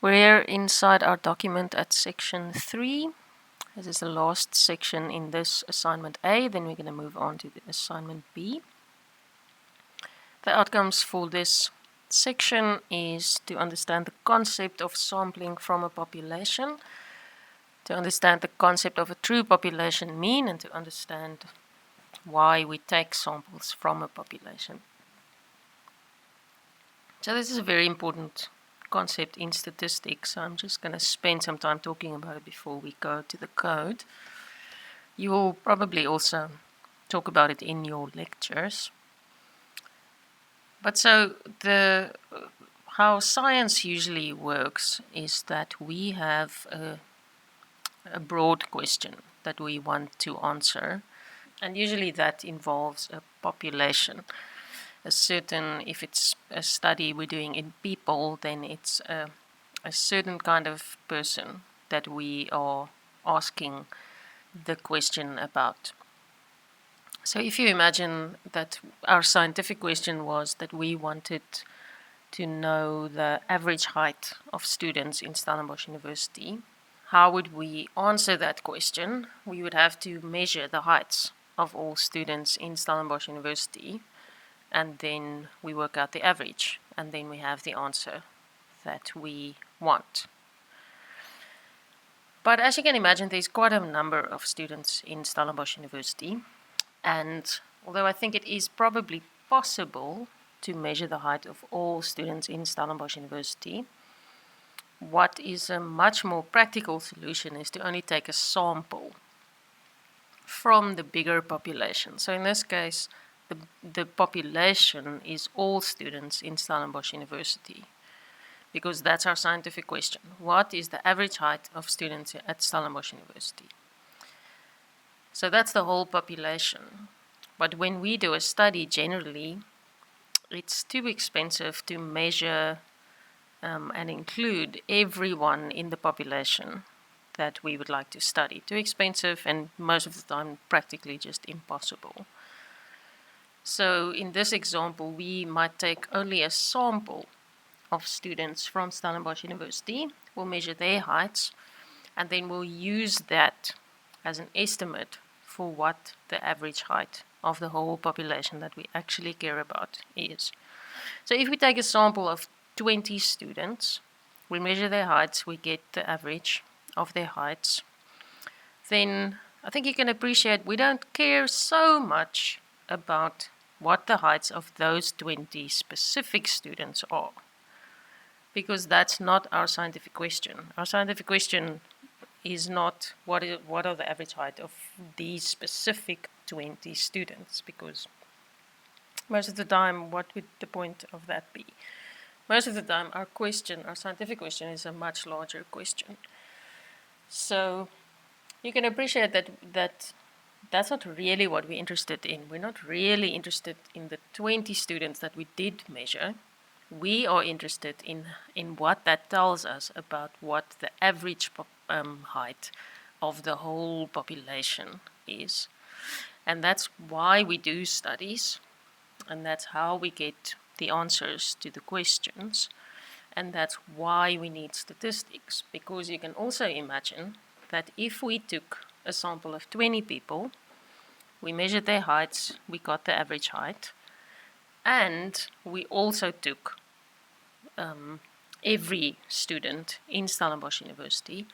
We're inside our document at section 3. This is the last section in this assignment A, then we're going to move on to the assignment B. The outcomes for this section is to understand the concept of sampling from a population, to understand the concept of a true population mean, and to understand why we take samples from a population. So this is a very important concept in statistics. So I'm just going to spend some time talking about it before we go to the code. You will probably also talk about it in your lectures. But so how science usually works is that we have a broad question that we want to answer, and usually that involves a population. If it's a study we're doing in people, then it's a certain kind of person that we are asking the question about. So if you imagine that our scientific question was that we wanted to know the average height of students in Stellenbosch University, how would we answer that question? We would have to measure the heights of all students in Stellenbosch University, and then we work out the average, and then we have the answer that we want. But as you can imagine, there's quite a number of students in Stellenbosch University, and although I think it is probably possible to measure the height of all students in Stellenbosch University, what is a much more practical solution is to only take a sample from the bigger population. So in this case, the population is all students in Stellenbosch University, because that's our scientific question. What is the average height of students at Stellenbosch University? So that's the whole population. But when we do a study, generally, it's too expensive to measure and include everyone in the population that we would like to study. Too expensive, and most of the time practically just impossible. So in this example, we might take only a sample of students from Stellenbosch University. We'll measure their heights, and then we'll use that as an estimate for what the average height of the whole population that we actually care about is. So if we take a sample of 20 students, we measure their heights, we get the average of their heights, then I think you can appreciate we don't care so much about what the heights of those 20 specific students are, because that's not our scientific question. Our scientific question is not what are the average height of these specific 20 students, because most of the time, what would the point of that be? Most of the time, our scientific question, is a much larger question. So you can appreciate that that's not really what we're interested in. We're not really interested in the 20 students that we did measure. We are interested in what that tells us about what the average height of the whole population is. And that's why we do studies, and that's how we get the answers to the questions, and that's why we need statistics, because you can also imagine that if we took a sample of 20 people, we measured their heights, we got the average height, and we also took every student in Stellenbosch University,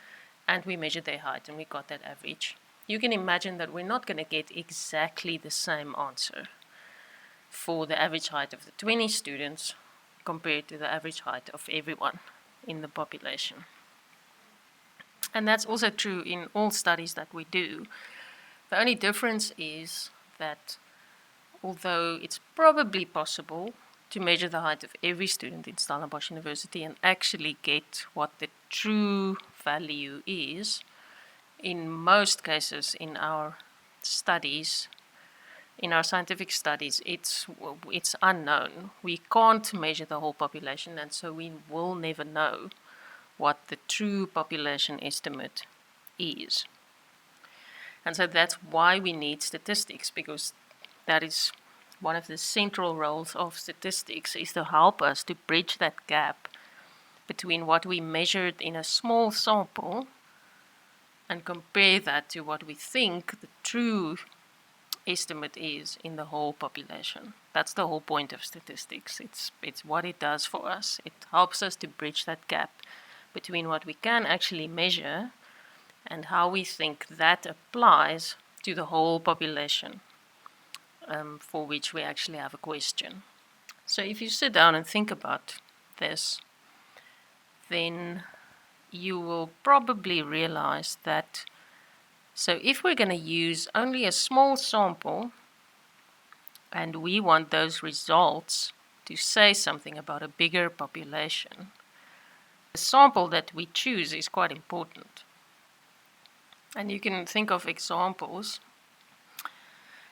and we measured their height, and we got that average. You can imagine that we're not going to get exactly the same answer for the average height of the 20 students compared to the average height of everyone in the population. And that's also true in all studies that we do. The only difference is that although it's probably possible to measure the height of every student in Stellenbosch University and actually get what the true value is, in most cases in our studies, in our scientific studies, it's unknown. We can't measure the whole population, and so we will never know what the true population estimate is. And so that's why we need statistics, because that is one of the central roles of statistics, is to help us to bridge that gap between what we measured in a small sample and compare that to what we think the true estimate is in the whole population. That's the whole point of statistics. It's what it does for us. It helps us to bridge that gap between what we can actually measure and how we think that applies to the whole population, for which we actually have a question. So if you sit down and think about this, then you will probably realize that, so if we're going to use only a small sample and we want those results to say something about a bigger population, the sample that we choose is quite important. And you can think of examples.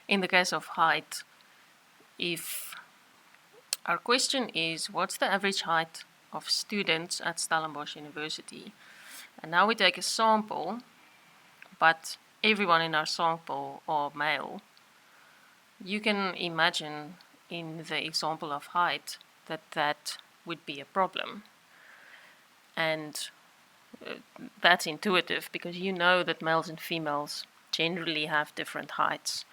In the case of height, if our question is, what's the average height of students at Stellenbosch University? And now we take a sample, but everyone in our sample are male. You can imagine in the example of height that that would be a problem. And that's intuitive because you know that males and females generally have different heights.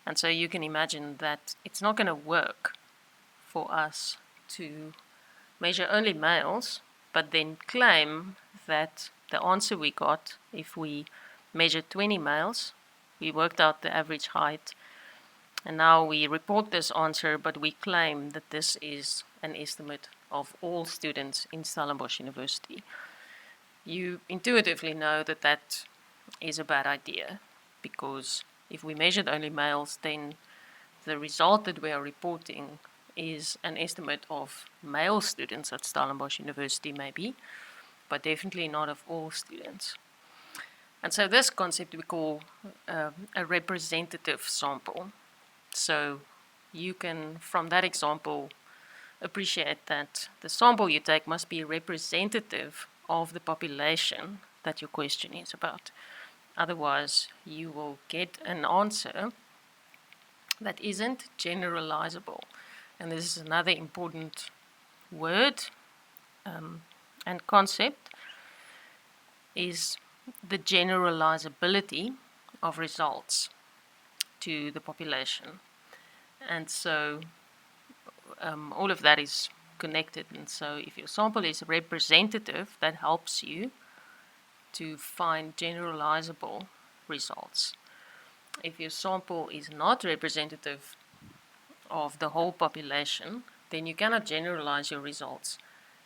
And so you can imagine that it's not going to work for us to measure only males, but then claim that the answer we got, if we measured 20 males, we worked out the average height, and now we report this answer, but we claim that this is an estimate of all students in Stellenbosch University. You intuitively know that that is a bad idea, because if we measured only males, then the result that we are reporting is an estimate of male students at Stellenbosch University maybe, but definitely not of all students. And so this concept we call a representative sample. So you can, from that example, appreciate that the sample you take must be representative of the population that your question is about. Otherwise, you will get an answer that isn't generalizable. And this is another important word and concept, is the generalizability of results to the population. And so all of that is connected. And so if your sample is representative, that helps you to find generalizable results. If your sample is not representative of the whole population, then you cannot generalize your results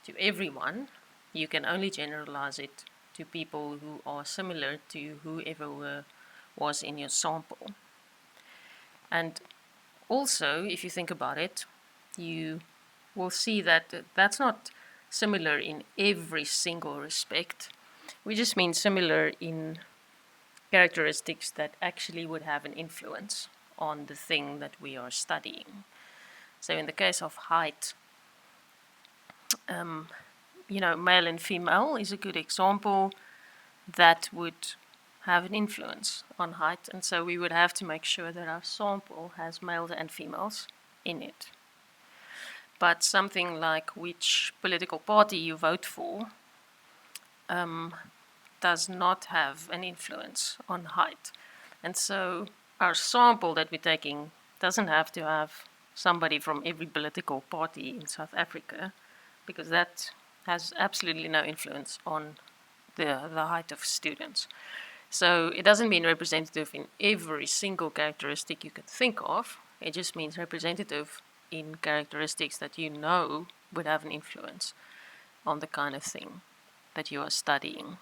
to everyone. You can only generalize it to people who are similar to whoever was in your sample. And also, if you think about it, you will see that that's not similar in every single respect. We just mean similar in characteristics that actually would have an influence on the thing that we are studying. So in the case of height, male and female is a good example that would have an influence on height, and so we would have to make sure that our sample has males and females in it. But something like which political party you vote for does not have an influence on height. And so our sample that we're taking doesn't have to have somebody from every political party in South Africa, because that has absolutely no influence on the height of students. So it doesn't mean representative in every single characteristic you could think of. It just means representative in characteristics that you know would have an influence on the kind of thing that you are studying.